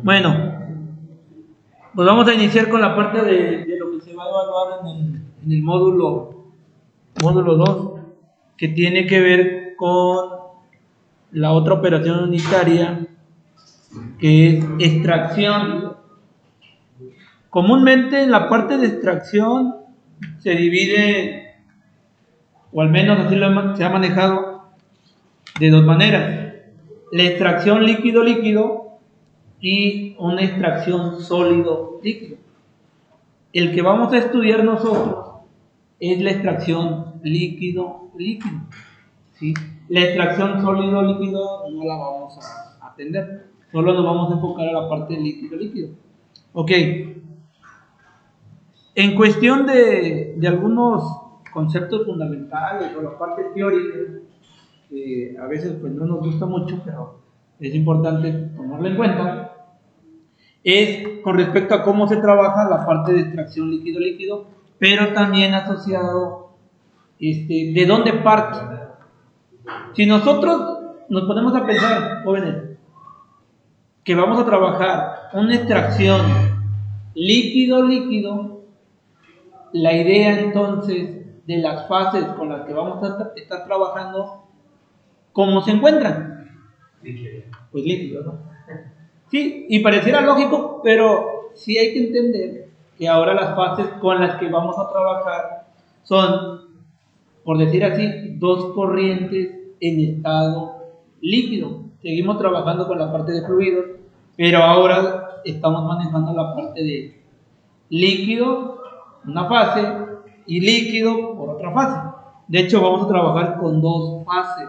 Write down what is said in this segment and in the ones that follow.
Bueno, pues vamos a iniciar con la parte de lo que se va a evaluar en el módulo 2, que tiene que ver con la otra operación unitaria, que es extracción. Comúnmente la parte de extracción se divide, o al menos así se ha manejado, de dos maneras: la extracción líquido-líquido y una extracción sólido-líquido. El que vamos a estudiar nosotros es la extracción líquido-líquido, ¿sí? La extracción sólido-líquido no la vamos a atender, solo nos vamos a enfocar a la parte líquido-líquido. Ok, en cuestión de algunos conceptos fundamentales o la parte teórica, que a veces pues no nos gusta mucho, pero es importante tomarlo en cuenta, es con respecto a cómo se trabaja la parte de extracción líquido-líquido, pero también asociado de dónde parte. Si nosotros nos ponemos a pensar, jóvenes, que vamos a trabajar una extracción líquido-líquido, la idea entonces de las fases con las que vamos a estar trabajando, ¿cómo se encuentran? Líquido. Pues líquido, ¿no? Sí, y pareciera lógico, pero sí hay que entender que ahora las fases con las que vamos a trabajar son, por decir así, dos corrientes en estado líquido. Seguimos trabajando con la parte de fluidos, pero ahora estamos manejando la parte de líquido, una fase, y líquido por otra fase. De hecho, vamos a trabajar con dos fases.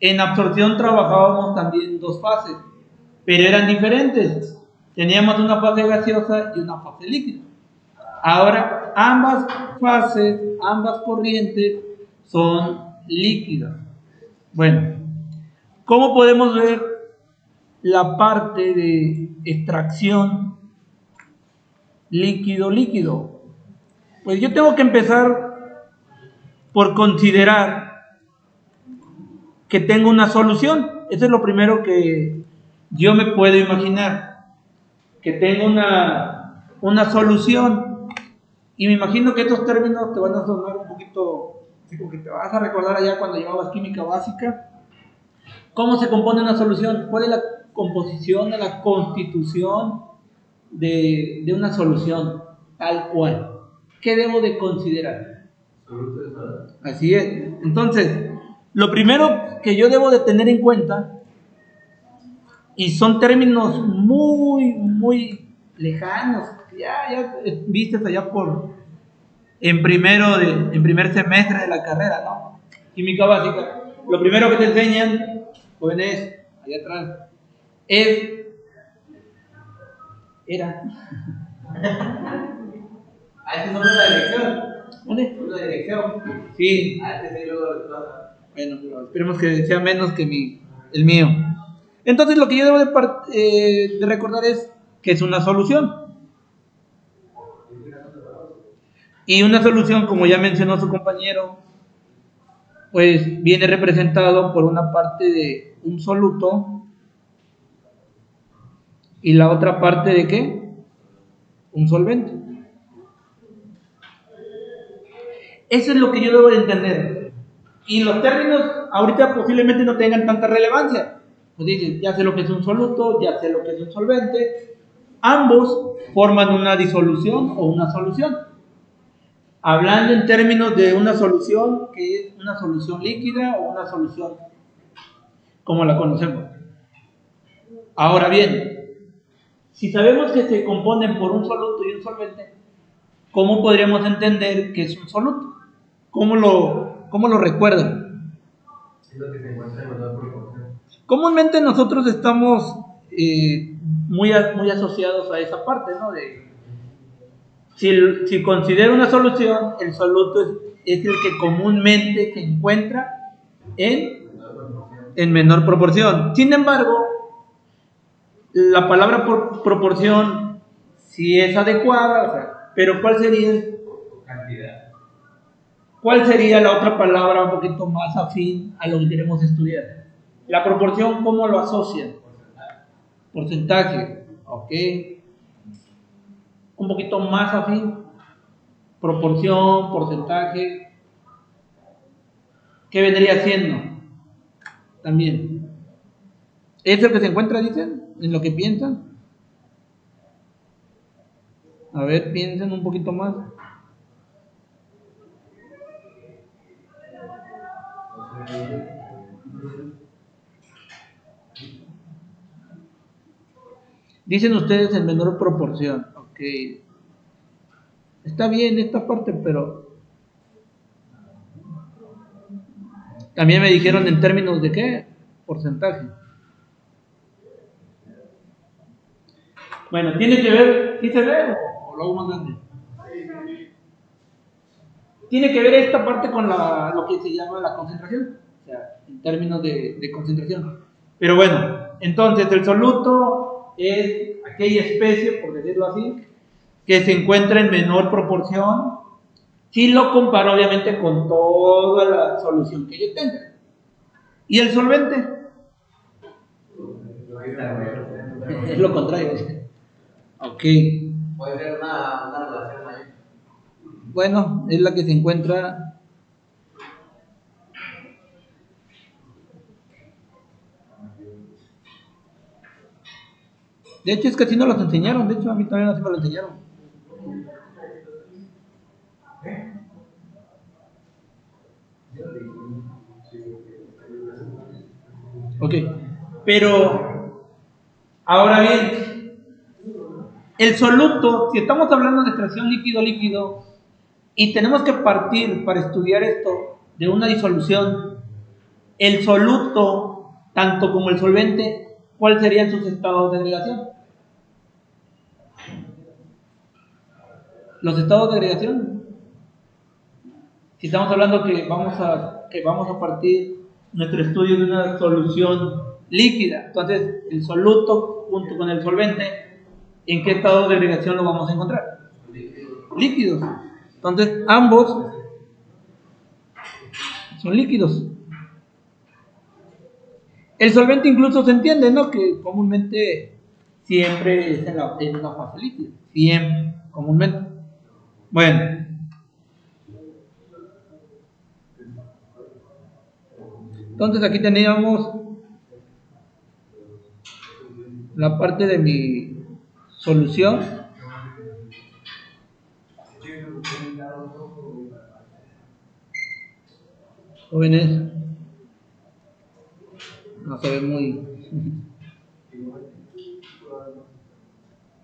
En absorción trabajábamos también dos fases, pero eran diferentes. Teníamos una fase gaseosa y una fase líquida. Ahora, ambas fases, ambas corrientes son líquidas. Bueno, ¿cómo podemos ver la parte de extracción líquido-líquido? Pues yo tengo que empezar por considerar que tengo una solución. Eso es lo primero que yo me puedo imaginar, que tengo una solución. Y me imagino que estos términos te van a sonar un poquito, así como que te vas a recordar allá cuando llevabas química básica. ¿Cómo se compone una solución? ¿Cuál es la composición, la constitución de una solución tal cual? ¿Qué debo de considerar? Así es. Entonces, lo primero que yo debo de tener en cuenta, y son términos muy, muy lejanos, ya vistes allá en primer semestre de la carrera, ¿no? Química básica. Lo primero que te enseñan, jóvenes, allá atrás, era. Este nombre de la dirección. ¿Dónde? La dirección. Sí. Este luego bueno, pero esperemos que sea menos que el mío. Entonces, lo que yo debo de recordar es que es una solución. Y una solución, como ya mencionó su compañero, pues viene representado por una parte de un soluto y la otra parte de ¿qué? Un solvente. Eso es lo que yo debo de entender. Y los términos ahorita posiblemente no tengan tanta relevancia. Pues dices, ya sé lo que es un soluto, ya sé lo que es un solvente. Ambos forman una disolución o una solución. Hablando en términos de una solución, que es una solución líquida o una solución como la conocemos. Ahora bien, si sabemos que se componen por un soluto y un solvente, ¿cómo podríamos entender que es un soluto? ¿Cómo lo recuerdan? Es lo que se encuentra en menor proporción. Comúnmente nosotros estamos muy asociados a esa parte, ¿no? Si considero una solución, el soluto es el que comúnmente se encuentra en menor proporción. Sin embargo, la palabra por proporción sí es adecuada, o sea, pero ¿cuál sería? Cantidad. ¿Cuál sería la otra palabra un poquito más afín a lo que queremos estudiar? La proporción, ¿cómo lo asocian? Porcentaje, ok. Un poquito más afín. Proporción, porcentaje. ¿Qué vendría siendo? También. ¿Es el que se encuentra, dicen? ¿En lo que piensan? A ver, piensen un poquito más. Dicen ustedes en menor proporción. Ok. Está bien esta parte, pero también me dijeron en términos de qué? Porcentaje. Bueno, tiene que ver, ¿sí se ve o lo hago más grande? Tiene que ver esta parte con lo que se llama la concentración, o sea, en términos de concentración. Pero bueno, entonces el soluto es aquella especie, por decirlo así, que se encuentra en menor proporción si lo comparo obviamente con toda la solución que yo tenga. ¿Y el solvente? Es lo contrario. Ok. Puede ser una relación mayor. Bueno, es la que se encuentra. De hecho, es que así no los enseñaron. De hecho, a mí también así me lo enseñaron. Ok. Pero, ahora bien, el soluto, si estamos hablando de extracción líquido-líquido, y tenemos que partir para estudiar esto de una disolución, el soluto, tanto como el solvente, ¿cuáles serían sus estados de agregación? Los estados de agregación. Si estamos hablando que vamos a partir nuestro estudio de una solución líquida, entonces el soluto junto con el solvente, ¿en qué estado de agregación lo vamos a encontrar? Líquidos. Entonces ambos son líquidos. El solvente incluso se entiende, ¿no? Que comúnmente siempre es en una fase líquida. Siempre, comúnmente. Bueno. Entonces aquí teníamos la parte de mi solución. Jóvenes, no se ve muy...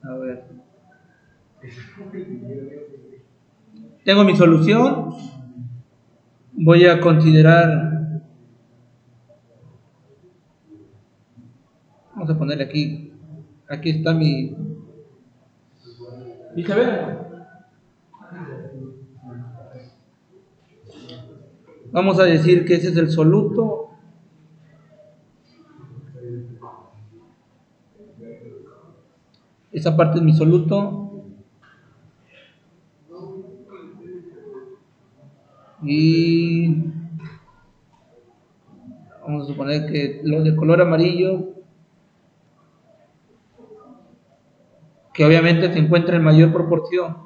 A ver. Tengo mi solución. Voy a considerar... Vamos a poner aquí. Aquí está mi... ¿Y se ve? Vamos a decir que ese es el soluto. Esa parte es mi soluto. Y vamos a suponer que lo de color amarillo, que obviamente se encuentra en mayor proporción,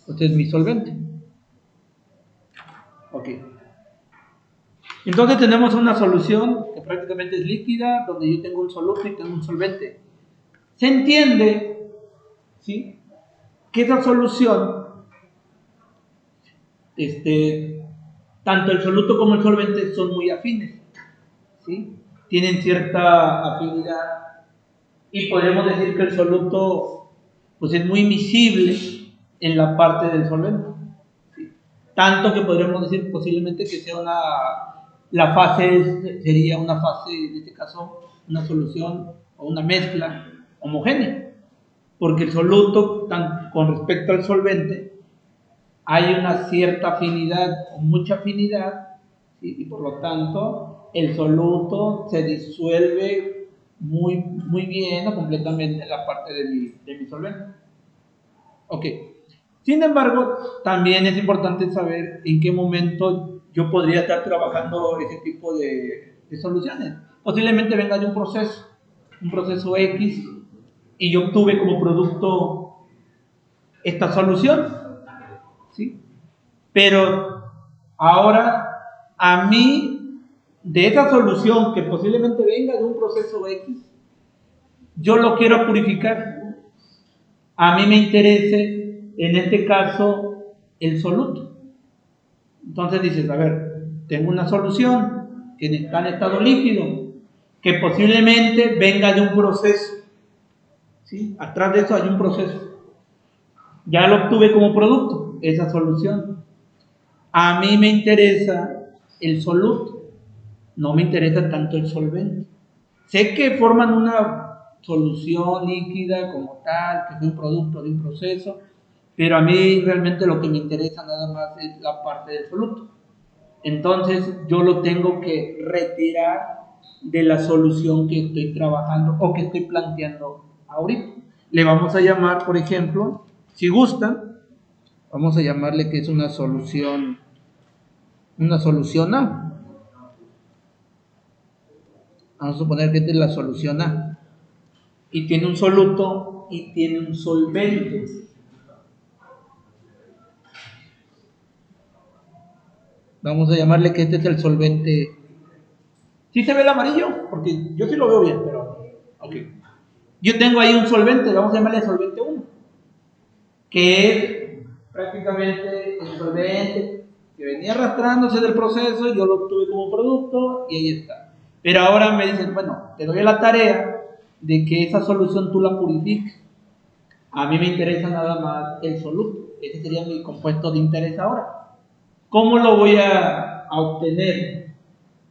pues es mi solvente. Ok. Entonces tenemos una solución que prácticamente es líquida, donde yo tengo un soluto y tengo un solvente. Se entiende, ¿sí?, que esa solución, tanto el soluto como el solvente son muy afines, ¿sí? Tienen cierta afinidad y podemos decir que el soluto pues es muy miscible en la parte del solvente, ¿sí? Tanto que podríamos decir posiblemente que sea la fase sería una fase, en este caso, una solución o una mezcla homogénea, porque el soluto, con respecto al solvente, hay una cierta afinidad o mucha afinidad, ¿sí? Y por lo tanto el soluto se disuelve muy, muy bien o completamente en la parte de mi solvente. Ok. Sin embargo, también es importante saber en qué momento yo podría estar trabajando ese tipo de soluciones. Posiblemente venga de un proceso, un proceso X, y yo obtuve como producto esta solución, ¿sí? Pero ahora a mí, de esa solución que posiblemente venga de un proceso X, yo lo quiero purificar. A mí me interesa, en este caso, el soluto. Entonces dices, a ver, tengo una solución que está en estado líquido, que posiblemente venga de un proceso, ¿sí? Atrás de eso hay un proceso. Ya lo obtuve como producto, esa solución. A mí me interesa el soluto, no me interesa tanto el solvente. Sé que forman una solución líquida como tal, que es un producto de un proceso, pero a mí realmente lo que me interesa nada más es la parte del soluto. Entonces yo lo tengo que retirar de la solución que estoy trabajando o que estoy planteando ahorita. Le vamos a llamar, por ejemplo, si gustan, vamos a llamarle que es una solución A. Vamos a suponer que esta es la solución A. Y tiene un soluto y tiene un solvente. Vamos a llamarle que este es el solvente. ¿Sí se ve el amarillo? Porque yo sí lo veo bien, pero... Ok. Yo tengo ahí un solvente, vamos a llamarle solvente 1, que es prácticamente el solvente que venía arrastrándose del proceso, yo lo obtuve como producto y ahí está. Pero ahora me dicen, bueno, te doy la tarea de que esa solución tú la purifiques. A mí me interesa nada más el soluto. Ese sería mi compuesto de interés ahora. ¿Cómo lo voy a obtener?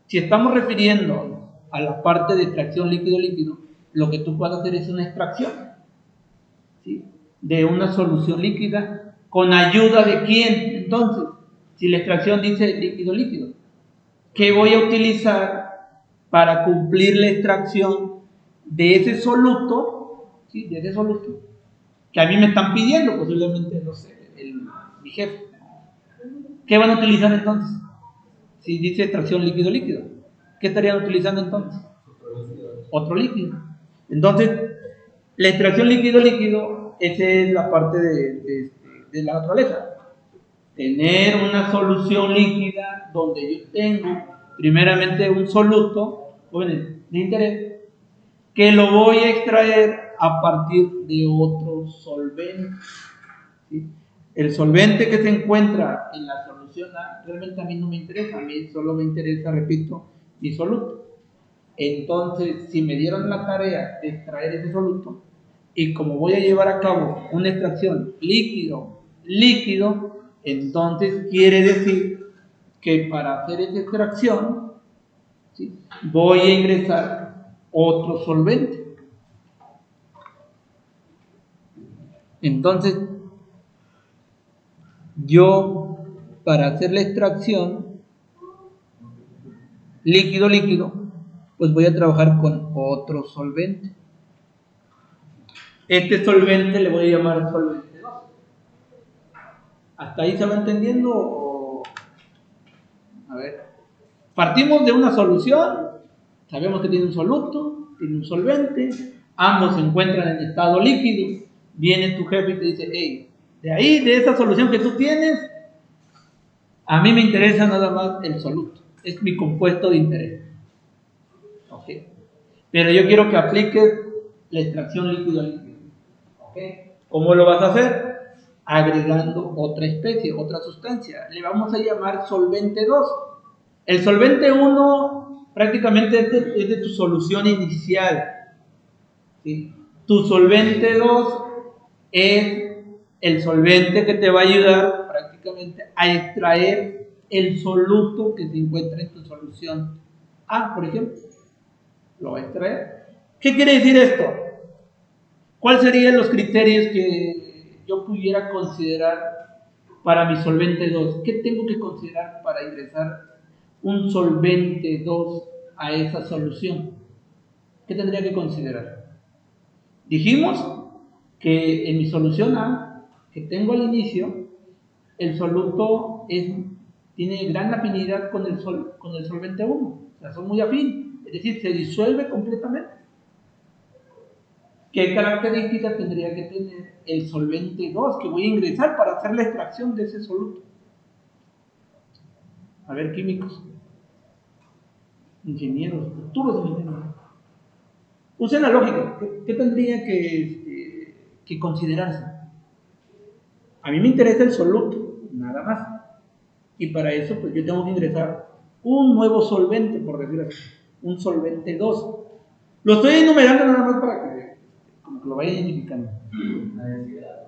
Si estamos refiriendo a la parte de extracción líquido-líquido, lo que tú puedes hacer es una extracción, ¿sí?, de una solución líquida. ¿Con ayuda de quién? Entonces, si la extracción dice líquido-líquido, ¿qué voy a utilizar para cumplir la extracción de ese soluto? ¿Sí? De ese soluto que a mí me están pidiendo, posiblemente, no sé, mi jefe. ¿Qué van a utilizar entonces? Si dice extracción líquido-líquido, ¿qué estarían utilizando entonces? Otro líquido. Entonces, la extracción líquido-líquido, esa es la parte de la naturaleza. Tener una solución líquida donde yo tengo primeramente un soluto, de interés, que lo voy a extraer a partir de otro solvente, ¿sí? El solvente que se encuentra en la solución A realmente a mí no me interesa, a mí solo me interesa, repito, mi soluto. Entonces, si me dieron la tarea de extraer ese soluto, y como voy a llevar a cabo una extracción líquido, entonces quiere decir que para hacer esa extracción, ¿sí?, voy a ingresar otro solvente. Entonces, yo, para hacer la extracción líquido, pues voy a trabajar con otro solvente. Este solvente le voy a llamar solvente 2. ¿Hasta ahí se va entendiendo? A ver, partimos de una solución, sabemos que tiene un soluto, tiene un solvente, ambos se encuentran en estado líquido. Viene tu jefe y te dice, hey, de esa solución que tú tienes, a mí me interesa nada más el soluto, es mi compuesto de interés. ¿Ok? Pero yo quiero que apliques la extracción líquido-líquido. ¿Ok? ¿Cómo lo vas a hacer? Agregando otra especie, otra sustancia. Le vamos a llamar solvente 2. El solvente 1 prácticamente es de tu solución inicial, ¿sí? Tu solvente 2 es el solvente que te va a ayudar prácticamente a extraer el soluto que se encuentra en tu solución A, por ejemplo. Lo va a extraer. ¿Qué quiere decir esto? ¿Cuáles serían los criterios que yo pudiera considerar para mi solvente 2? ¿Qué tengo que considerar para ingresar un solvente 2 a esa solución? ¿Qué tendría que considerar? Dijimos que en mi solución A, que tengo al inicio, el soluto tiene gran afinidad con el solvente 1. O sea, son muy afín. Es decir, se disuelve completamente. ¿Qué características tendría que tener el solvente 2 que voy a ingresar para hacer la extracción de ese soluto? A ver, químicos, ingenieros, futuros ingenieros. Usen la lógica. ¿Qué tendría que considerarse? A mí me interesa el soluto, nada más. Y para eso, pues yo tengo que ingresar un nuevo solvente, por decirlo así, un solvente 2. Lo estoy enumerando nada más para que como que lo vaya identificando. La densidad.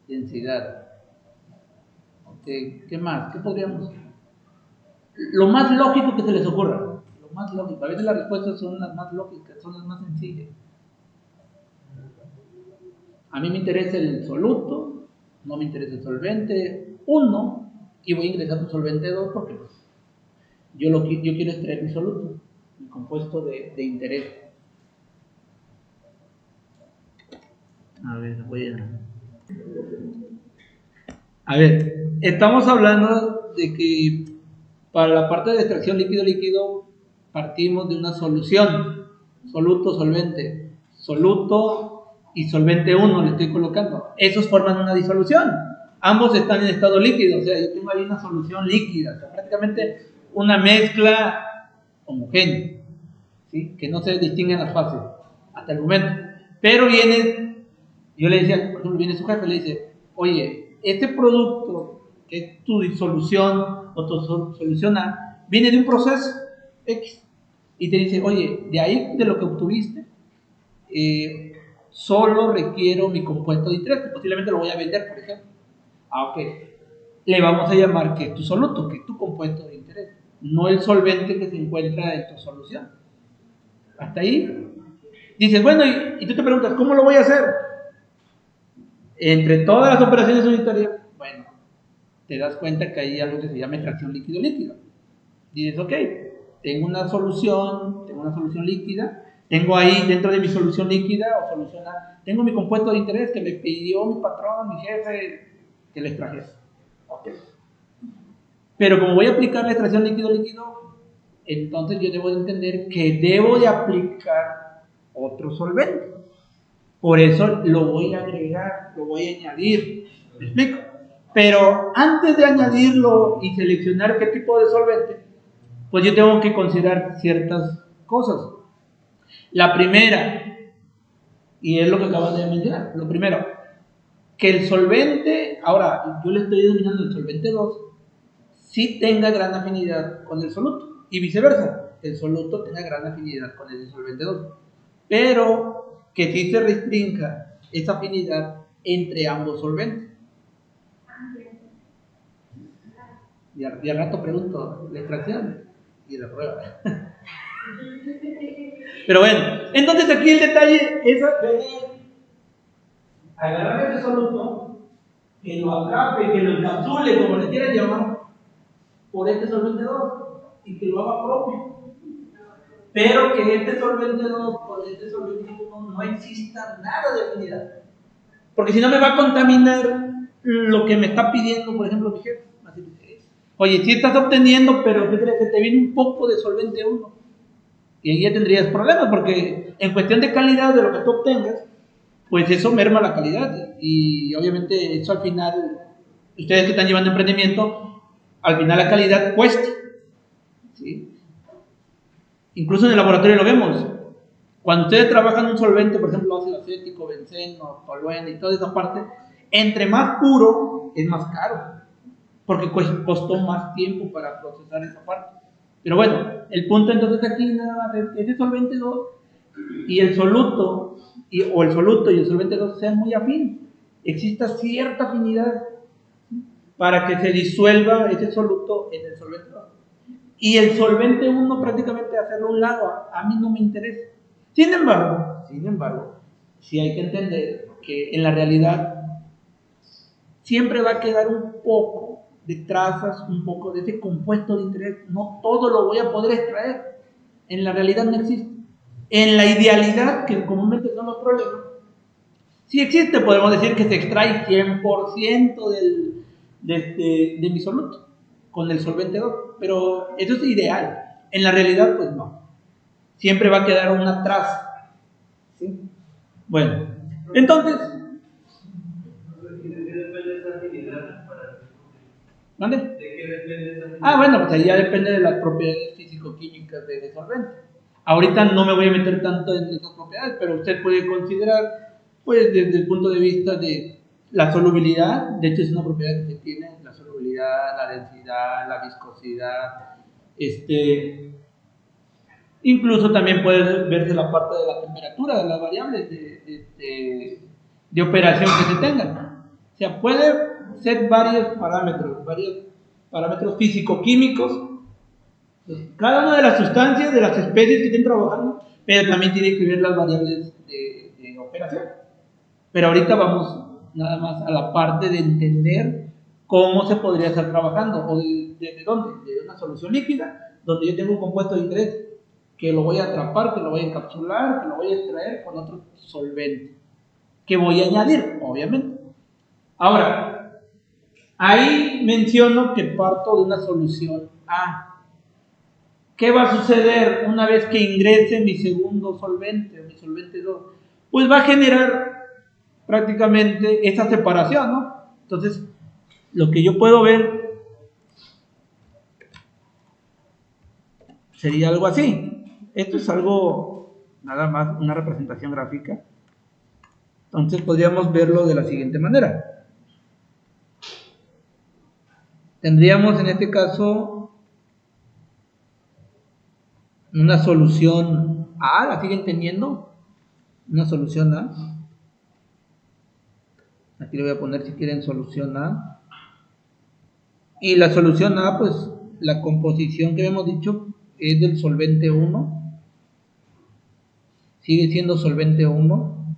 Densidad. Okay. ¿Qué más? ¿Qué podríamos? Lo más lógico que se les ocurra. Lo más lógico. A veces las respuestas son las más lógicas, son las más sencillas. A mí me interesa el soluto, no me interesa el solvente 1 y voy a ingresar un solvente 2 porque pues, yo quiero extraer mi soluto, mi compuesto de interés. A ver, estamos hablando de que para la parte de extracción líquido-líquido partimos de una solución, soluto, solvente, soluto y solvente 1 le estoy colocando. Esos forman una disolución. Ambos están en estado líquido, o sea, yo tengo ahí una solución líquida, o sea, prácticamente una mezcla homogénea, ¿sí? Que no se distinguen las fases hasta el momento. Pero yo le decía, por ejemplo, viene su jefe y le dice, oye, este producto que es tu disolución o tu solución A, viene de un proceso X. Y te dice, oye, de ahí de lo que obtuviste, solo requiero mi compuesto de interés, que posiblemente lo voy a vender, por ejemplo. Ok. Le vamos a llamar que es tu soluto, que es tu compuesto de interés, no el solvente que se encuentra en tu solución. Hasta ahí. Dices, bueno, y tú te preguntas, ¿cómo lo voy a hacer? Entre todas las operaciones unitarias, bueno, te das cuenta que hay algo que se llama extracción líquido-líquido. Dices, ok, tengo una solución líquida, tengo ahí dentro de mi solución líquida o solución A, tengo mi compuesto de interés que me pidió mi patrón, mi jefe, que le extrajese. Okay. Pero como voy a aplicar la extracción líquido-líquido, entonces yo debo de entender que debo de aplicar otro solvente. Por eso lo voy a agregar, lo voy a añadir. ¿Me explico? Pero antes de añadirlo y seleccionar qué tipo de solvente, pues yo tengo que considerar ciertas cosas. La primera, y es lo que acabas de mencionar, lo primero, que el solvente, ahora yo le estoy denominando el solvente 2, sí tenga gran afinidad con el soluto, y viceversa, el soluto tenga gran afinidad con el solvente 2, pero que sí se restrinja esa afinidad entre ambos solventes. Y al rato pregunto la extracción y la prueba. Pero bueno, entonces aquí el detalle es agarrar ese soluto, que lo atrape, que lo encapsule, como le quieran llamar, por este solvente 2 y que lo haga propio. Pero que este solvente 2 con este solvente 1 no exista nada de afinidad. Porque si no me va a contaminar lo que me está pidiendo, por ejemplo, mi jefe. Oye, si estás obteniendo, pero ¿qué crees? Que te viene un poco de solvente 1. Y ahí ya tendrías problemas, porque en cuestión de calidad de lo que tú obtengas, pues eso merma la calidad. Y obviamente eso al final, ustedes que están llevando emprendimiento, al final la calidad cuesta. ¿Sí? Incluso en el laboratorio lo vemos. Cuando ustedes trabajan un solvente, por ejemplo, ácido acético, benceno, tolueno y toda esa parte, entre más puro es más caro, porque costó más tiempo para procesar esa parte. Pero bueno, el punto entonces aquí nada más es que ese solvente 2 y el soluto, o el soluto y el solvente 2 sean muy afín. Exista cierta afinidad para que se disuelva ese soluto en el solvente 2. Y el solvente 1 prácticamente hacerlo a un lado, a mí no me interesa. Sin embargo, sí hay que entender que en la realidad siempre va a quedar un poco de trazas, un poco de ese compuesto de interés. No todo lo voy a poder extraer. En la realidad no existe. En la idealidad, que comúnmente son los problemas, sí existe, podemos decir que se extrae 100% de mi soluto con el solvente 2, pero eso es ideal. En la realidad, pues no. Siempre va a quedar una traza. ¿Sí? Bueno, entonces, ¿dónde? Bueno, pues ahí ya depende de las propiedades físico-químicas del solvente. Ahorita no me voy a meter tanto en esas propiedades, pero usted puede considerar, pues, desde el punto de vista de la solubilidad. De hecho, es una propiedad que se tiene: la solubilidad, la densidad, la viscosidad. Incluso también puede verse la parte de la temperatura, de las variables de operación que se tengan. O sea, puede ser varios parámetros físico-químicos, cada una de las sustancias, de las especies que estén trabajando, pero también tiene que ver las variables de operación. Pero ahorita vamos nada más a la parte de entender cómo se podría estar trabajando, o desde dónde, de una solución líquida, donde yo tengo un compuesto de interés que lo voy a atrapar, que lo voy a encapsular, que lo voy a extraer con otro solvente, que voy a añadir, obviamente. Ahora, ahí menciono que parto de una solución A. ¿Qué va a suceder una vez que ingrese mi segundo solvente, mi solvente 2? Pues va a generar prácticamente esa separación, ¿no? Entonces, lo que yo puedo ver sería algo así. Esto es algo, nada más, una representación gráfica. Entonces podríamos verlo de la siguiente manera. Tendríamos en este caso una solución A, ¿la siguen teniendo? Una solución A. Aquí le voy a poner, si quieren, solución A. Y la solución A, pues la composición que hemos dicho es del solvente 1. Sigue siendo solvente 1.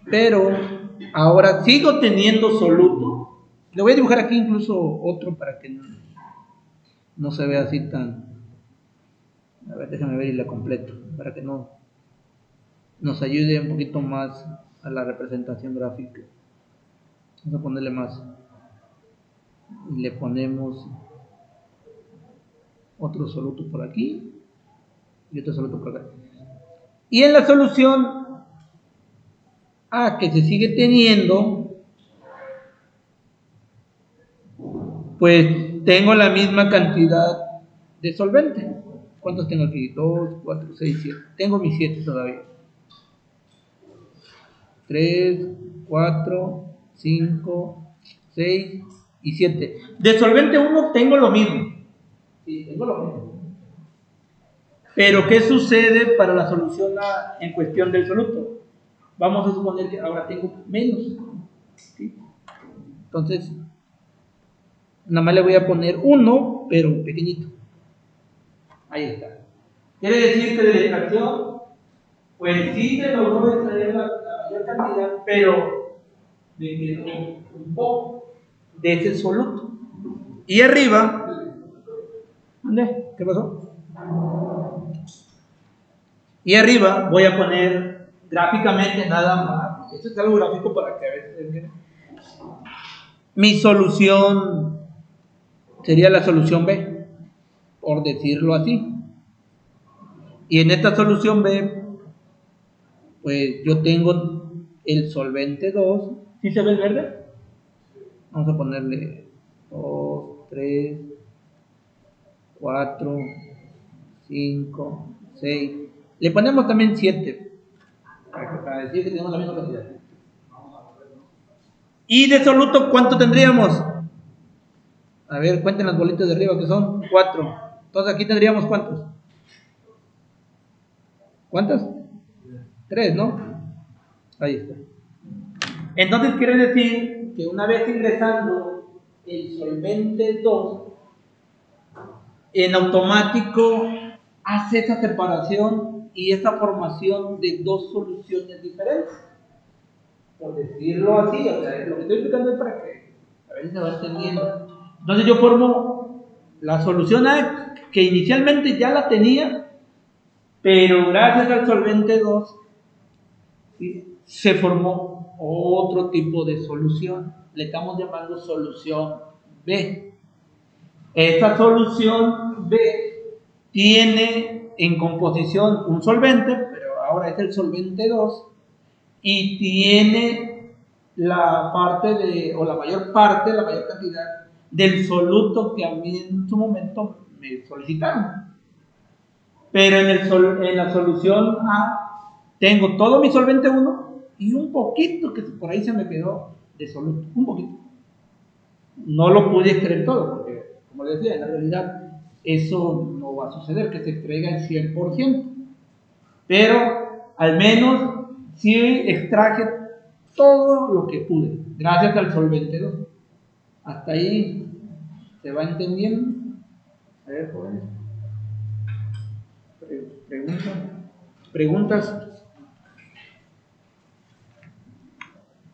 Pero ahora sigo teniendo soluto. Le voy a dibujar aquí incluso otro para que no se vea así tan... A ver, déjame ver y la completo, para que nos ayude un poquito más a la representación gráfica. Vamos a ponerle más. Y le ponemos otro soluto por aquí y otro soluto por acá. Y en la solución A que se sigue teniendo, pues tengo la misma cantidad de solvente. ¿Cuántos tengo aquí? 2, 4, 6, 7. Tengo mis 7 todavía. 3, 4, 5, 6 y 7. De solvente 1 tengo lo mismo. Sí, tengo lo mismo. Pero ¿qué sucede para la solución en cuestión del soluto? Vamos a suponer que ahora tengo menos. ¿Sí? Entonces, nada más le voy a poner 1, pero pequeñito. Ahí está. Quiere decir que de la extracción, pues sí se logró extraer la mayor cantidad, pero me quedó un poco de ese soluto. Y arriba, ¿dónde? ¿Qué pasó? Y arriba voy a poner gráficamente nada más. Esto es algo gráfico para que a veces miren. Mi solución sería la solución B, por decirlo así. Y en esta solución B, pues yo tengo el solvente 2. ¿Sí se ve el verde? Vamos a ponerle 2, 3, 4, 5, 6. Le ponemos también 7, para decir que tenemos la misma cantidad. ¿Y de soluto cuánto tendríamos? A ver, cuenten las bolitas de arriba, que son 4. Entonces aquí tendríamos ¿cuántos? ¿Cuántos? 3, ¿no? Ahí está. Entonces quiere decir que una vez ingresando el solvente 2, en automático hace esa separación y esa formación de dos soluciones diferentes. Por decirlo así, o sea, lo que estoy explicando es para que a ver si se va entendiendo. Entonces yo formo la solución A, que inicialmente ya la tenía, pero gracias al solvente 2 se formó otro tipo de solución. Le estamos llamando solución B. Esta solución B tiene en composición un solvente, pero ahora es el solvente 2, y tiene la parte o la mayor cantidad del soluto que a mí en su momento me solicitaron. Pero en la solución A tengo todo mi solvente 1 y un poquito que por ahí se me quedó de soluto, un poquito. No lo pude extraer todo, porque, como les decía, en la realidad eso no va a suceder, que se extraiga el 100%. Pero al menos sí extraje todo lo que pude, gracias al solvente 2. Hasta ahí se va entendiendo. A ver, jóvenes. ¿Preguntas?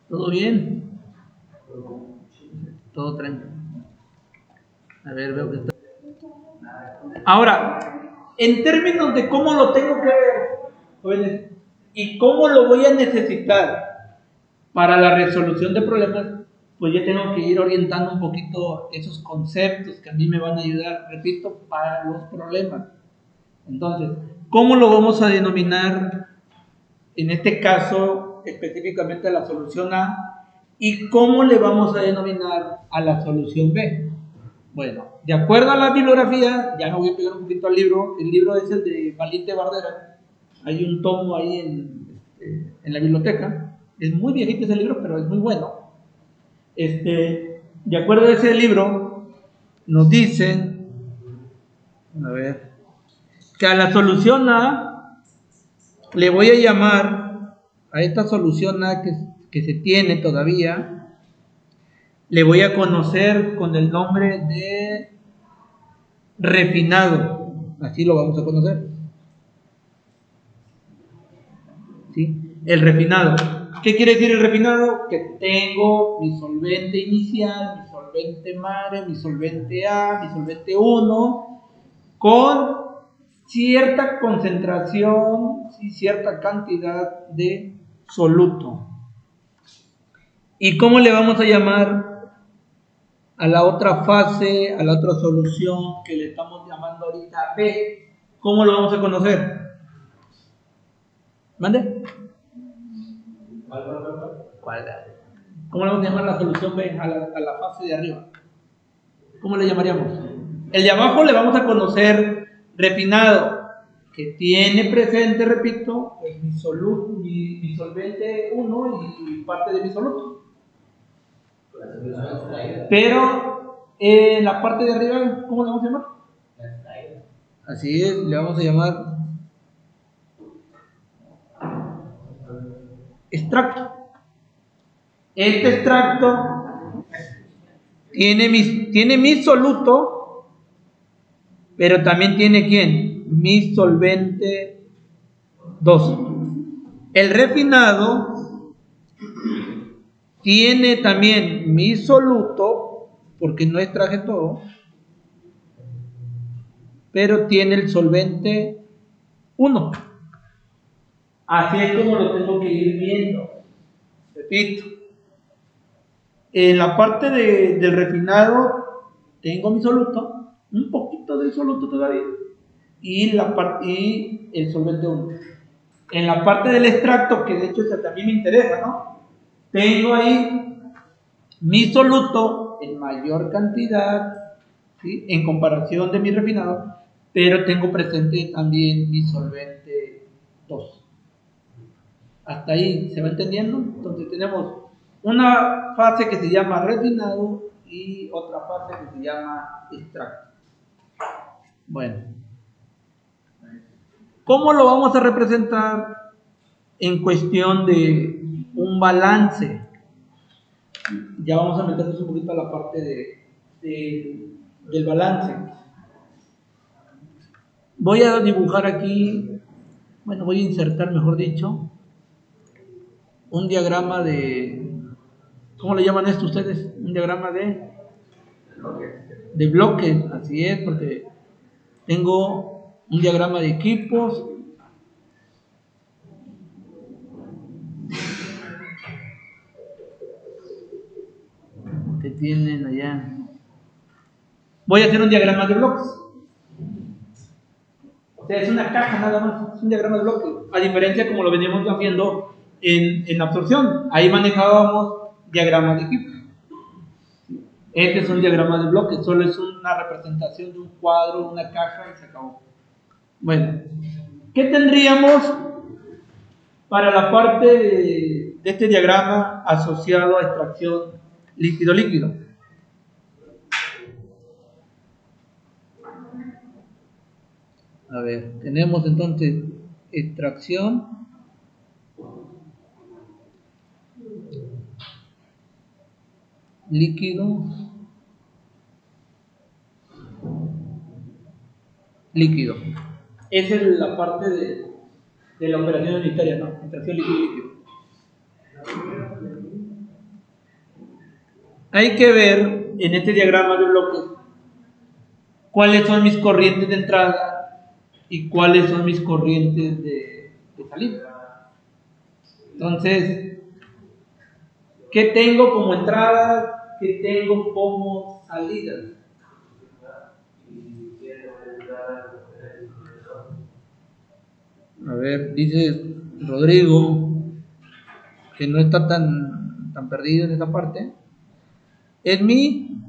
¿Todo bien? Todo tranquilo. A ver, veo que está. Ahora, en términos de cómo lo tengo que ver, jóvenes, y cómo lo voy a necesitar para la resolución de problemas, pues ya tengo que ir orientando un poquito esos conceptos que a mí me van a ayudar, repito, para los problemas. Entonces, ¿cómo lo vamos a denominar en este caso específicamente a la solución A? ¿Y cómo le vamos a denominar a la solución B? Bueno, de acuerdo a la bibliografía, ya me voy a pegar un poquito al libro. El libro es el de Valiente Bardera. Hay un tomo ahí en la biblioteca. Es muy viejito ese libro, pero es muy bueno. De acuerdo a ese libro, nos dicen, a ver, que a la solución A le voy a llamar, a esta solución A que se tiene todavía, le voy a conocer con el nombre de refinado. Así lo vamos a conocer. ¿Sí? El refinado. ¿Qué quiere decir el refinado? Que tengo mi solvente inicial, mi solvente madre, mi solvente A, mi solvente 1, con cierta concentración y cierta cantidad de soluto. ¿Y cómo le vamos a llamar a la otra fase, a la otra solución que le estamos llamando ahorita B? ¿Cómo lo vamos a conocer? ¿Mande? ¿Cuál? ¿Cómo le vamos a llamar la solución B a la fase de arriba? ¿Cómo le llamaríamos? El de abajo le vamos a conocer refinado, que tiene presente, repito, pues mi solvente 1 y parte de mi soluto. Pero en la parte de arriba, ¿cómo le vamos a llamar? Así es, le vamos a llamar extracto. Este extracto tiene mi soluto, pero también tiene ¿quién? Mi solvente 2. El refinado tiene también mi soluto, porque no extraje todo, pero tiene el solvente 1. Así es como lo tengo que ir viendo. Repito, en la parte del refinado tengo mi soluto, un poquito del soluto todavía, y el solvente 1. En la parte del extracto, que de hecho también me interesa, ¿no? Tengo ahí mi soluto en mayor cantidad, ¿sí? En comparación de mi refinado, pero tengo presente también mi solvente 2. Hasta ahí, ¿se va entendiendo? Entonces tenemos una fase que se llama refinado y otra fase que se llama extracto. Bueno, ¿cómo lo vamos a representar en cuestión de un balance? Ya vamos a meternos un poquito a la parte del balance. Voy a dibujar aquí, bueno, voy a insertar, mejor dicho, un diagrama ¿cómo le llaman esto ustedes? Un diagrama de bloques, así es, porque tengo un diagrama de equipos, que tienen allá. Voy a hacer un diagrama de bloques. O sea, es una caja nada más, es un diagrama de bloque. A diferencia como lo veníamos haciendo en absorción. Ahí manejábamos diagramas de equipo. Este es un diagrama de bloque, solo es una representación de un cuadro, una caja y se acabó. Bueno, ¿qué tendríamos para la parte de este diagrama asociado a extracción líquido-líquido? A ver, tenemos entonces extracción líquido esa es la parte de la operación unitaria, ¿no? Extracción líquido. Hay que ver en este diagrama de bloques cuáles son mis corrientes de entrada y cuáles son mis corrientes de salida. Entonces, ¿qué tengo como entrada? ¿Qué tengo como salida? A ver, dice Rodrigo que no está tan perdido en esa parte. Es mi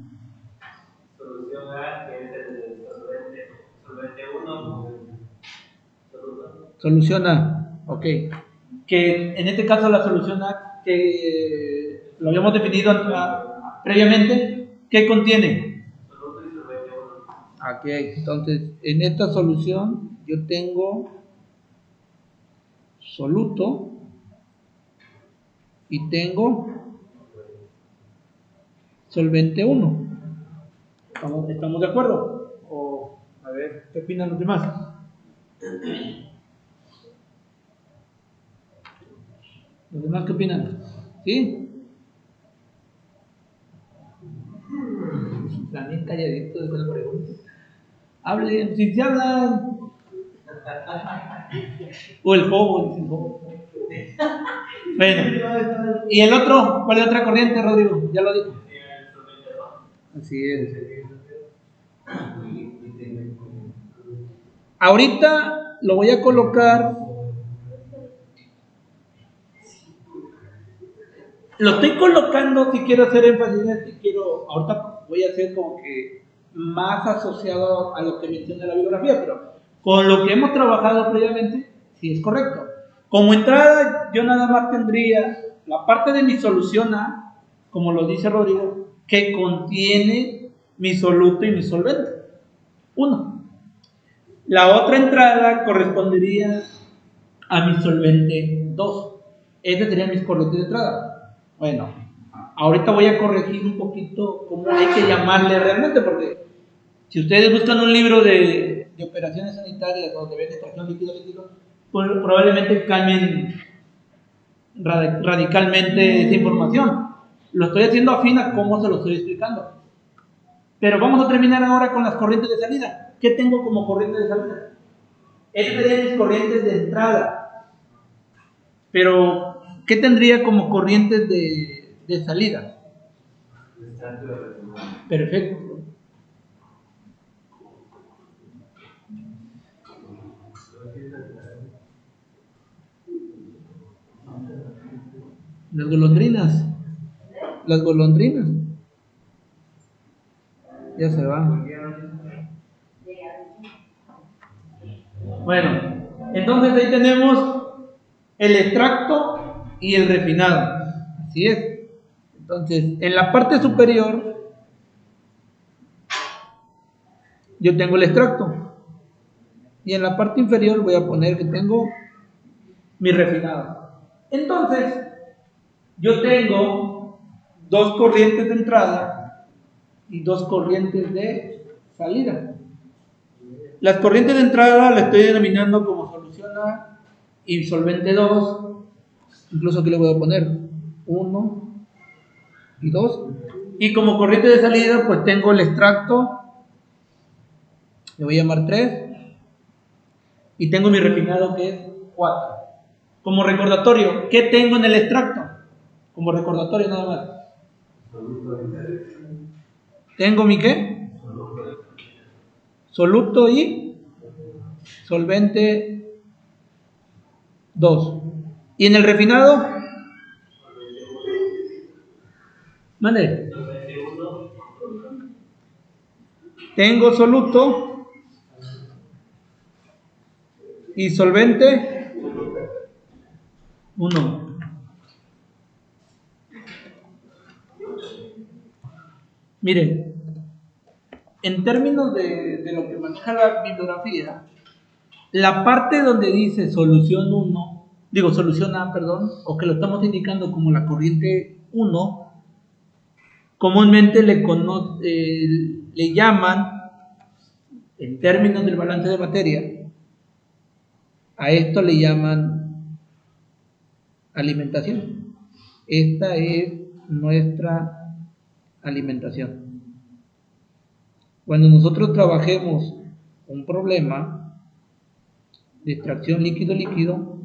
solución A, que es el solvente 1. Solución A, ok. Que en este caso la solución A, que lo habíamos definido previamente, ¿qué contiene? Soluto y solvente 1. Ok, entonces en esta solución yo tengo soluto y tengo solvente 1. ¿Estamos de acuerdo? O, a ver, ¿qué opinan los demás? ¿Los demás qué opinan? ¿Sí? También calladito de la pregunta. Hablen, si se hablan. O el jobo, dice el jobo. Bueno, ¿y el otro? ¿Cuál es la otra corriente, Rodrigo? Ya lo dijo. Así es. Ahorita lo voy a colocar. Lo estoy colocando, si quiero hacer énfasis en esto, ahorita voy a hacer como que más asociado a lo que menciona la bibliografía, pero con lo que hemos trabajado previamente, sí es correcto. Como entrada, yo nada más tendría la parte de mi solución A, como lo dice Rodrigo, que contiene mi soluto y mi solvente. 1. La otra entrada correspondería a mi solvente 2. Estas serían mis corrientes de entrada. Bueno, ahorita voy a corregir un poquito cómo hay que llamarle realmente, porque si ustedes buscan un libro de operaciones sanitarias o de extracción líquido, pues probablemente cambien radicalmente esa información. Lo estoy haciendo afín a cómo se lo estoy explicando. Pero vamos a terminar ahora con las corrientes de salida. ¿Qué tengo como corriente de salida? Estas serían mis corrientes de entrada. Pero, ¿qué tendría como corrientes de salida? Perfecto. Las golondrinas. Las golondrinas. Ya se van. Bueno, entonces ahí tenemos el extracto y el refinado. Así es. Entonces, en la parte superior, yo tengo el extracto. Y en la parte inferior voy a poner que tengo mi refinado. Entonces, yo tengo dos corrientes de entrada y dos corrientes de salida. Las corrientes de entrada las estoy denominando como solución A y solvente 2. Incluso aquí le voy a poner 1 y 2. Y como corriente de salida, pues tengo el extracto, le voy a llamar 3. Y tengo mi refinado que es 4. Como recordatorio, ¿qué tengo en el extracto? Como recordatorio nada más. ¿Tengo mi qué? Soluto y solvente 2. ¿Y en el refinado? ¿Mande? Tengo soluto y solvente 1. Miren, en términos de lo que maneja la bibliografía, la parte donde dice solución A, perdón, o que lo estamos indicando como la corriente 1, comúnmente le llaman, en términos del balance de materia, a esto le llaman alimentación. Esta es nuestra alimentación. Cuando nosotros trabajemos un problema de extracción líquido-líquido,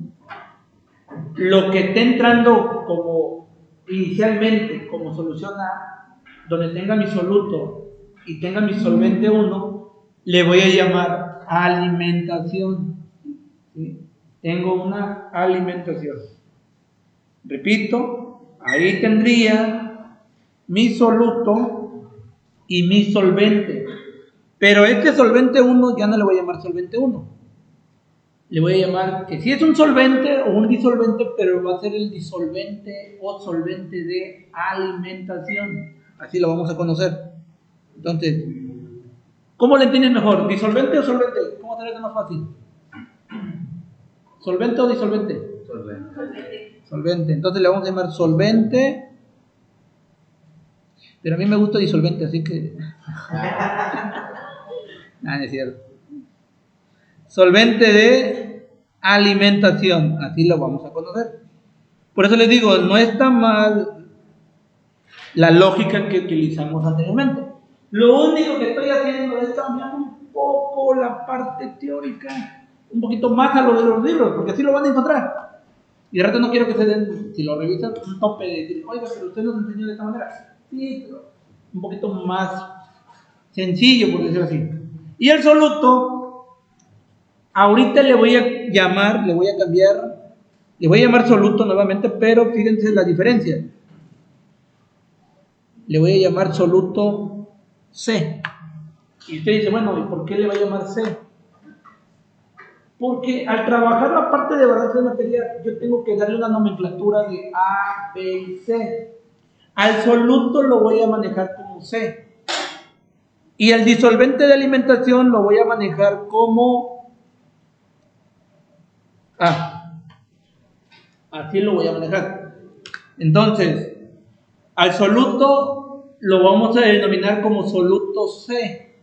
lo que esté entrando como inicialmente como solución A, donde tenga mi soluto y tenga mi solvente 1, le voy a llamar alimentación. ¿Sí? Tengo una alimentación. Repito, ahí tendría mi soluto y mi solvente. Pero este solvente 1 ya no le voy a llamar solvente 1. Le voy a llamar que si es un solvente o un disolvente, pero va a ser el disolvente o solvente de alimentación. Así lo vamos a conocer. Entonces, ¿cómo le entienden mejor? ¿Disolvente o solvente? ¿Cómo se le hace más fácil? ¿Solvente o disolvente? Solvente. Solvente. Entonces le vamos a llamar solvente. Pero a mí me gusta disolvente, así que... no es cierto. Solvente de alimentación, así lo vamos a conocer. Por eso les digo, no está mal la lógica que utilizamos anteriormente. Lo único que estoy haciendo es cambiar un poco la parte teórica, un poquito más a lo de los libros, porque así lo van a encontrar. Y de rato no quiero que se den, si lo revisan, un tope de decir, oiga, pero usted nos enseñó de esta manera. Sí, pero un poquito más sencillo, por decirlo así. Y el soluto, ahorita le voy a llamar soluto nuevamente, pero fíjense la diferencia. Le voy a llamar soluto C. Y usted dice, bueno, ¿y por qué le va a llamar C? Porque al trabajar la parte de balance de materia, yo tengo que darle una nomenclatura de A, B y C. Al soluto lo voy a manejar como C. Y el disolvente de alimentación lo voy a manejar como A. Así lo voy a manejar. Entonces, al soluto lo vamos a denominar como soluto C.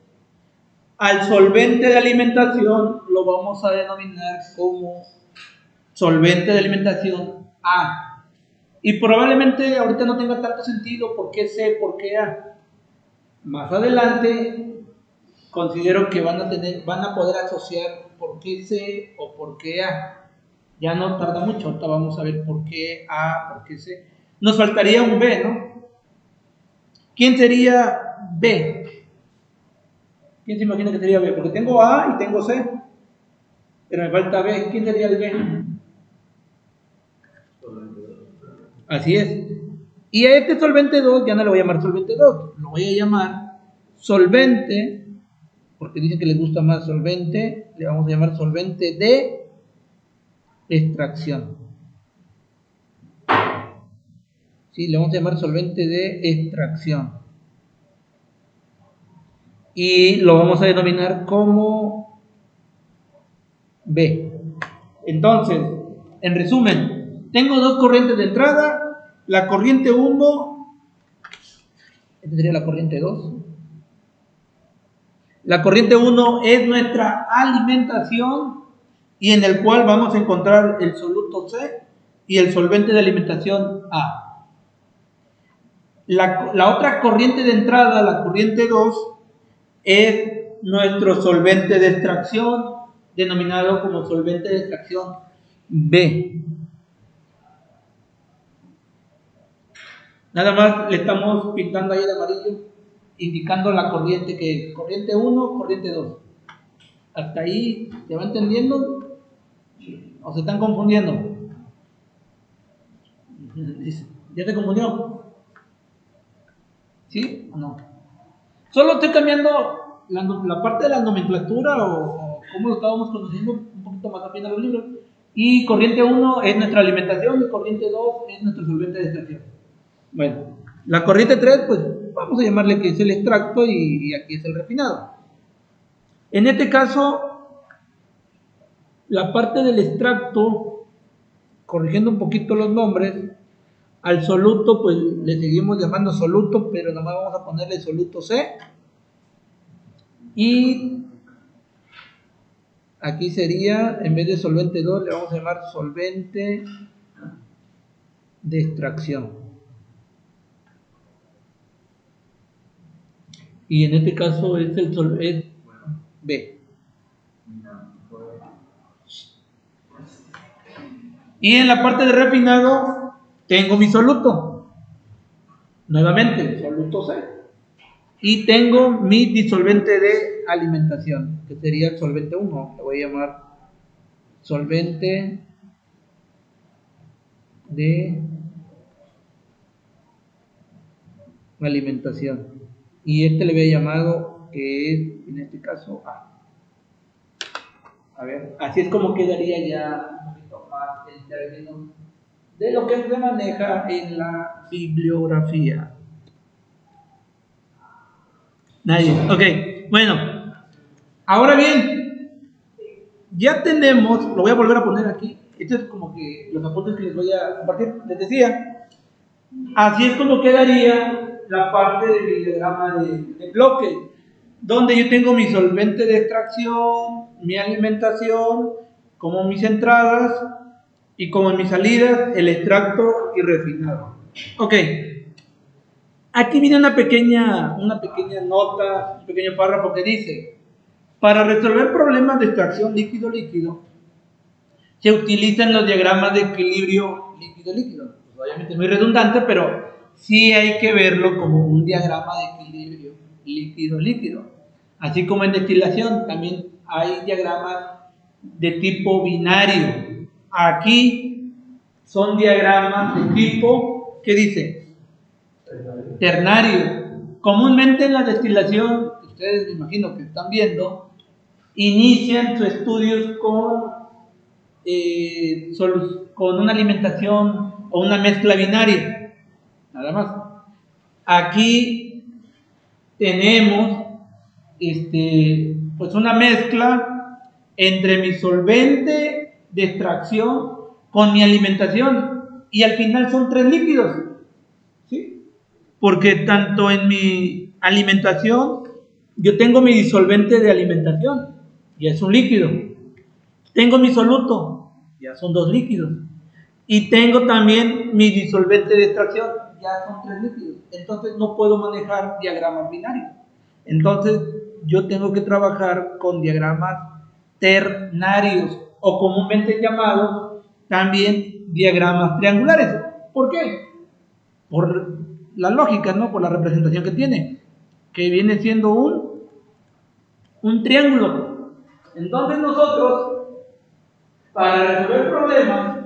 Al solvente de alimentación lo vamos a denominar como solvente de alimentación A. Y probablemente ahorita no tenga tanto sentido por qué C, por qué A. Más adelante considero que van a poder asociar por qué C o por qué A. Ya no tarda mucho, ahorita vamos a ver por qué A, por qué C. Nos faltaría un B, ¿no? ¿Quién sería B? ¿Quién se imagina que sería B? Porque tengo A y tengo C, pero me falta B. ¿Quién sería el B? Así es. Y a este solvente 2 ya no le voy a llamar solvente 2, lo voy a llamar solvente, porque dicen que les gusta más solvente, le vamos a llamar solvente de extracción. Sí, le vamos a llamar solvente de extracción. Y lo vamos a denominar como B. Entonces, en resumen, tengo dos corrientes de entrada. La corriente 1, esta sería la corriente 2. La corriente 1 es nuestra alimentación y en el cual vamos a encontrar el soluto C y el solvente de alimentación A. La otra corriente de entrada, la corriente 2, es nuestro solvente de extracción, denominado como solvente de extracción B. Nada más le estamos pintando ahí de amarillo, indicando la corriente que es corriente 1, corriente 2. ¿Hasta ahí se va entendiendo? ¿O se están confundiendo? ¿Ya se confundió? ¿Sí o no? Solo estoy cambiando la parte de la nomenclatura o cómo lo estábamos conociendo un poquito más afín a los libros. Y corriente 1 es nuestra alimentación y corriente 2 es nuestro solvente de extracción. Bueno, la corriente 3, pues vamos a llamarle que es el extracto y aquí es el refinado. En este caso, la parte del extracto, corrigiendo un poquito los nombres, al soluto pues le seguimos llamando soluto, pero nomás vamos a ponerle soluto C. Y aquí sería, en vez de solvente 2, le vamos a llamar solvente de extracción. Y en este caso es es B. Y en la parte de refinado tengo mi soluto. Nuevamente, soluto C. Y tengo mi disolvente de alimentación, que sería el solvente 1. Le voy a llamar solvente de alimentación. Y este le había llamado, que es en este caso A. A ver, así es como quedaría ya un poquito más en términos de lo que se maneja en la bibliografía. Nadie. Ok, bueno. Ahora bien, ya tenemos, lo voy a volver a poner aquí. Esto es como que los apuntes que les voy a compartir. Les decía, así es como quedaría la parte del diagrama de bloque, donde yo tengo mi solvente de extracción, mi alimentación, como mis entradas y como en mis salidas, el extracto y refinado. Ok, aquí viene una pequeña nota, un pequeño párrafo que dice: para resolver problemas de extracción líquido-líquido, se utilizan los diagramas de equilibrio líquido-líquido. Pues obviamente es muy redundante, pero sí hay que verlo como un diagrama de equilibrio líquido-líquido. Así como en destilación también hay diagramas de tipo binario. Aquí son diagramas de tipo, ¿qué dice? Ternario. Comúnmente en la destilación, ustedes me imagino que están viendo, inician sus estudios con una alimentación o una mezcla binaria, nada más. Aquí tenemos pues una mezcla entre mi solvente de extracción con mi alimentación, y al final son 3 líquidos, ¿sí? Porque tanto en mi alimentación yo tengo mi disolvente de alimentación, ya es un líquido. Tengo mi soluto, ya son 2 líquidos. Y tengo también mi disolvente de extracción, ya son 3 líquidos. Entonces no puedo manejar diagramas binarios. Entonces yo tengo que trabajar con diagramas ternarios, o comúnmente llamados también diagramas triangulares. ¿Por qué? Por la lógica, ¿no? Por la representación que tiene, que viene siendo un triángulo. Entonces nosotros, para resolver problemas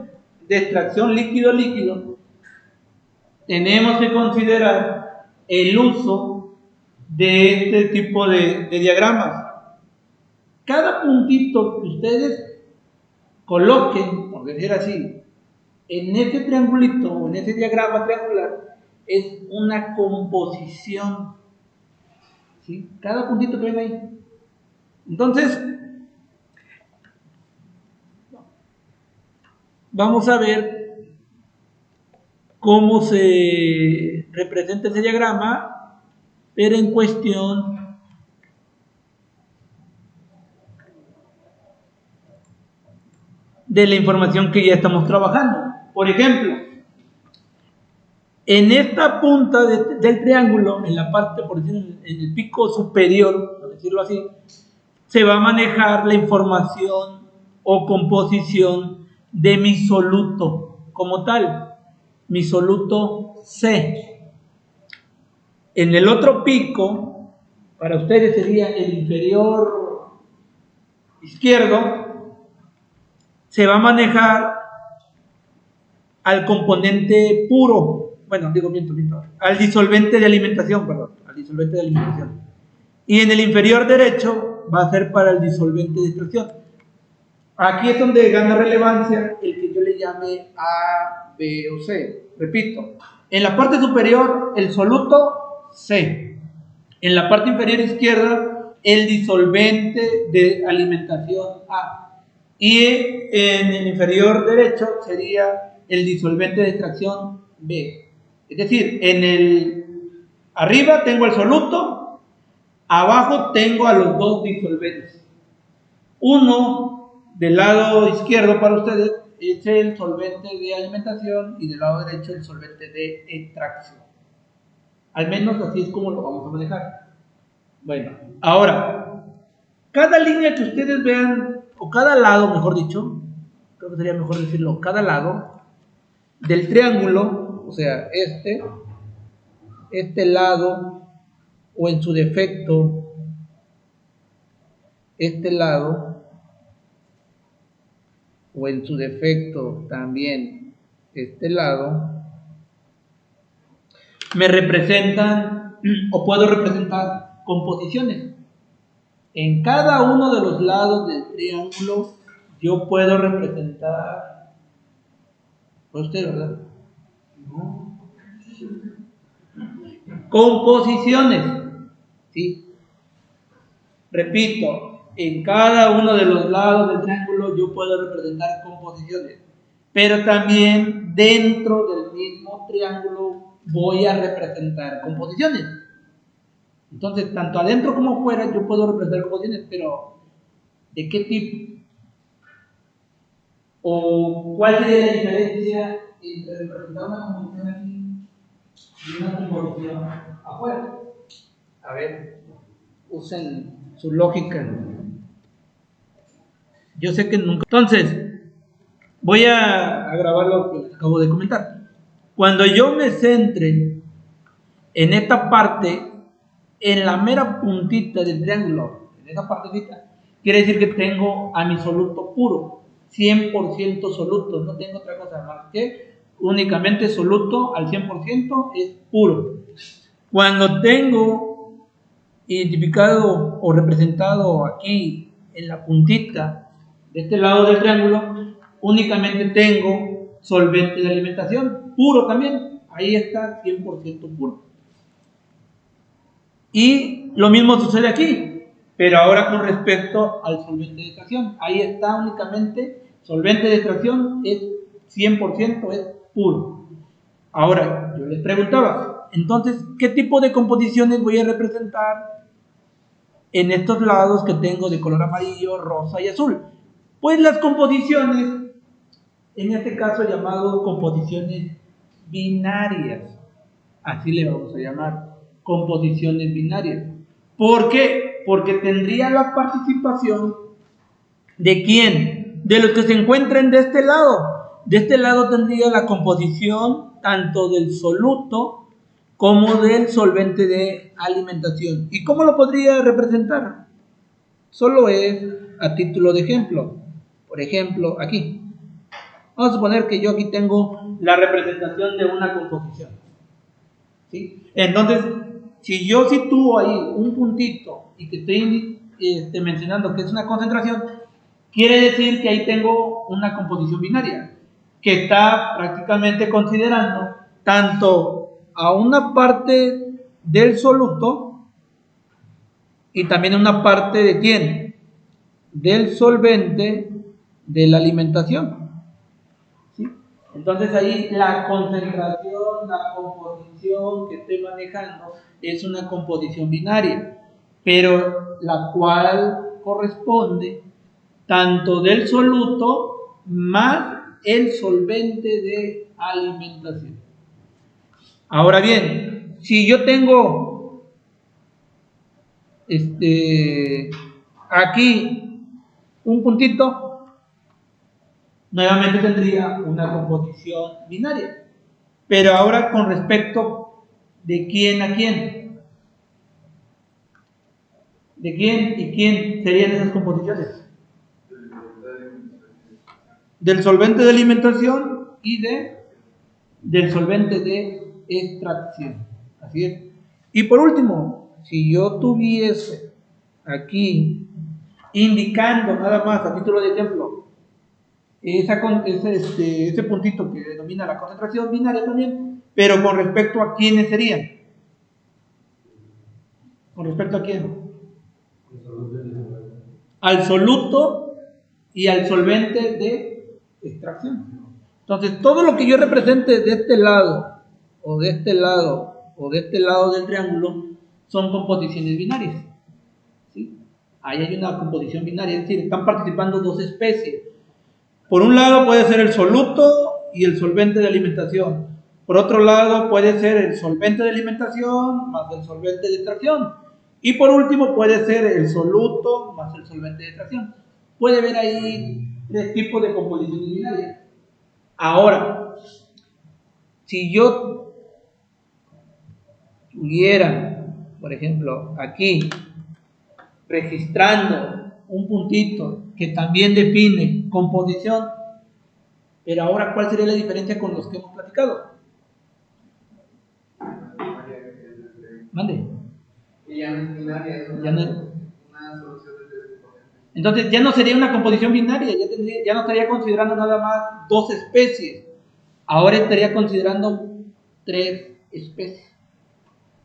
de extracción líquido-líquido, tenemos que considerar el uso de este tipo de diagramas. Cada puntito que ustedes coloquen, por decir así, en ese triangulito o en ese diagrama triangular, es una composición, ¿sí? Cada puntito que ven ahí. Entonces, vamos a ver cómo se representa ese diagrama, pero en cuestión de la información que ya estamos trabajando. Por ejemplo, en esta punta del triángulo, en la parte, por decir, en el pico superior, por decirlo así, se va a manejar la información o composición de mi soluto como tal, mi soluto C. En el otro pico, para ustedes sería el inferior izquierdo se va a manejar al componente puro, bueno, digo miento, al disolvente de alimentación, perdón, al disolvente de alimentación. Y en el inferior derecho va a ser para el disolvente de extracción. Aquí es donde gana relevancia el que yo le llame A, B o C. Repito, en la parte superior el soluto C, en la parte inferior izquierda el disolvente de alimentación A, y en el inferior derecho sería el disolvente de extracción B. Es decir, arriba tengo el soluto, abajo tengo a los dos disolventes. Uno del lado izquierdo para ustedes es el solvente de alimentación y del lado derecho el solvente de extracción. Al menos así es como lo vamos a manejar. Bueno, ahora, cada línea que ustedes vean, o cada lado, mejor dicho, creo que sería mejor decirlo, cada lado del triángulo, o sea, este lado, o en su defecto, este lado, o en su defecto también este lado, me representan o puedo representar composiciones. En cada uno de los lados del triángulo yo puedo representar, ¿fue usted, verdad? No. Composiciones, ¿sí? Repito, en cada uno de los lados del triángulo yo puedo representar composiciones, pero también dentro del mismo triángulo voy a representar composiciones. Entonces, tanto adentro como afuera yo puedo representar composiciones, pero ¿de qué tipo? ¿O cuál sería la diferencia entre representar una composición aquí y una composición afuera? A ver, usen su lógica. Yo sé que nunca. Entonces, voy a grabar lo que acabo de comentar. Cuando yo me centre en esta parte, en la mera puntita del triángulo, en esa partecita, quiere decir que tengo a mi soluto puro, 100% soluto, no tengo otra cosa más que únicamente soluto al 100% es puro. Cuando tengo identificado o representado aquí en la puntita de este lado del triángulo, únicamente tengo solvente de alimentación, puro también, ahí está 100% puro. Y lo mismo sucede aquí, pero ahora con respecto al solvente de extracción, ahí está únicamente solvente de extracción, es 100%, es puro. Ahora, yo les preguntaba, entonces, ¿qué tipo de composiciones voy a representar en estos lados que tengo de color amarillo, rosa y azul? Pues las composiciones, en este caso llamado composiciones binarias, así le vamos a llamar, composiciones binarias. ¿Por qué? Porque tendría la participación ¿de quién? De los que se encuentren de este lado. De este lado tendría la composición tanto del soluto como del solvente de alimentación. ¿Y cómo lo podría representar? Solo es a título de ejemplo. Por ejemplo, aquí. Vamos a suponer que yo aquí tengo la representación de una composición. ¿Sí? Entonces, si yo sitúo ahí un puntito y que estoy mencionando que es una concentración, quiere decir que ahí tengo una composición binaria que está prácticamente considerando tanto a una parte del soluto y también una parte de ¿quién? Del solvente de la alimentación. ¿Sí? Entonces ahí la concentración, la composición que estoy manejando es una composición binaria, pero la cual corresponde tanto del soluto más el solvente de alimentación. Ahora bien, si yo tengo aquí un puntito, nuevamente tendría una composición binaria. Pero ahora con respecto de quién a quién. ¿De quién y quién serían esas composiciones? del solvente de alimentación y del solvente de extracción. Así es. Y por último, si yo tuviese aquí indicando nada más a título de ejemplo ese puntito que denomina la concentración binaria también, pero con respecto a quiénes serían. ¿Con respecto a quién? Al soluto y al solvente de extracción. Entonces, todo lo que yo represente de este lado, o de este lado, o de este lado del triángulo, son composiciones binarias. ¿Sí? Ahí hay una composición binaria, es decir, están participando dos especies. Por un lado puede ser el soluto y el solvente de alimentación. Por otro lado puede ser el solvente de alimentación más el solvente de extracción. Y por último puede ser el soluto más el solvente de extracción. Puede haber ahí tres tipos de composiciones binarias. Ahora, si yo tuviera, por ejemplo, aquí, registrando un puntito que también define composición, pero ahora, ¿cuál sería la diferencia con los que hemos platicado? Mande. Y ya no es binaria, es una solución de tres componentes. Entonces ya no sería una composición binaria, ya no estaría considerando nada más dos especies. Ahora estaría considerando tres especies.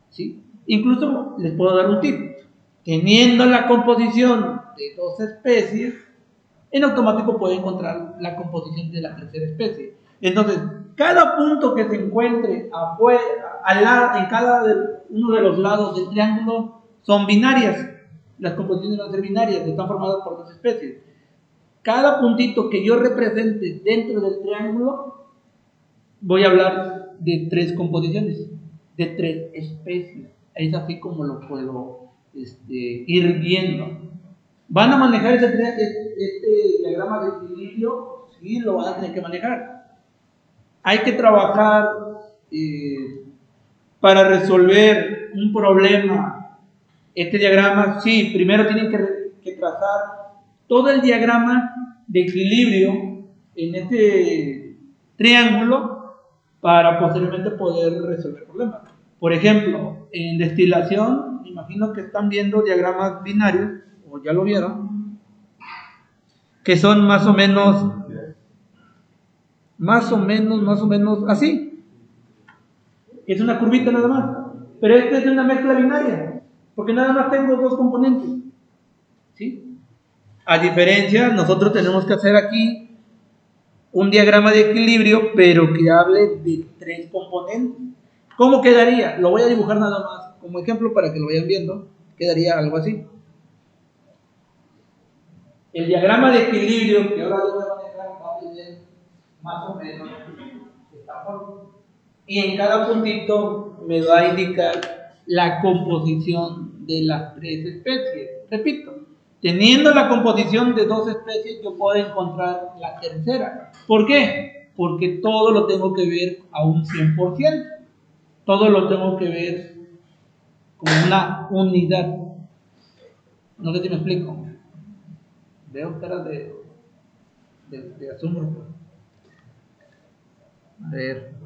¿Sí? Incluso les puedo dar un tip. Teniendo la composición de dos especies, en automático puede encontrar la composición de la tercera especie. Entonces, cada punto que se encuentre afuera, en cada uno de los lados del triángulo son binarias. Las composiciones van a ser binarias, están formadas por dos especies. Cada puntito que yo represente dentro del triángulo, voy a hablar de tres composiciones, de tres especies. Es así como lo puedo ir viendo. ¿Van a manejar este diagrama de equilibrio? Sí, lo van a tener que manejar. Hay que trabajar para resolver un problema. Este diagrama, sí, primero tienen que trazar todo el diagrama de equilibrio en este triángulo para posteriormente poder resolver problemas. Por ejemplo, en destilación, me imagino que están viendo diagramas binarios, o ya lo vieron, que son más o menos así. Es una curvita nada más. Pero esta es una mezcla binaria, porque nada más tengo dos componentes. ¿Sí? A diferencia, nosotros tenemos que hacer aquí un diagrama de equilibrio, pero que hable de tres componentes. ¿Cómo quedaría? Lo voy a dibujar nada más como ejemplo para que lo vayan viendo. Quedaría algo así. El diagrama de equilibrio que ahora voy a manejar va a tener más o menos esta forma. Y en cada puntito me va a indicar la composición de las tres especies. Repito, teniendo la composición de dos especies, yo puedo encontrar la tercera. ¿Por qué? Porque todo lo tengo que ver a un 100%. Todo lo tengo que ver como una unidad. No sé si me explico. Veo caras de asombro. A ver.